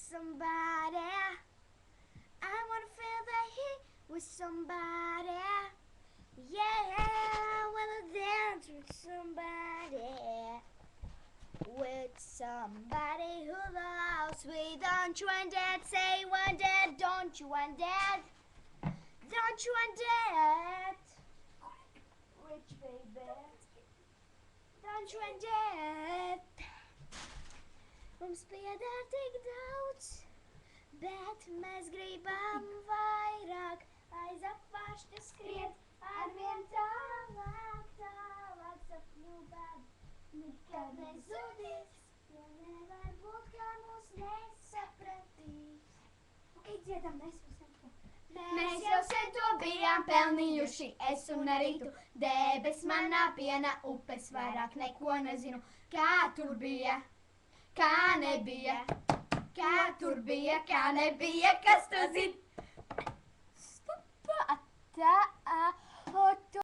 somebody. I wanna feel the heat with somebody. Yeah, I wanna dance with somebody. With somebody who loves me. Don't you want that? Say one that. Don't you want that? Don't you want that? Rich baby. Don't you want that? Mums pieder tik daudz, bet mēs gribam vairāk. Aiz apvāršņa skriet, arvien tālāk, tālāk sapņu bēg. Nekad nezudīs, jo nevar būt, kā mūs nesapratīs. Ok, dziedam, mēs būsim to. Mēs jau sen to bijām pelnījuši, es un arī tu. Debes manā piena upes, vairāk neko nezinu, kā tur bija. Kā nebija, kā tur bija, kā nebija, kas to zina.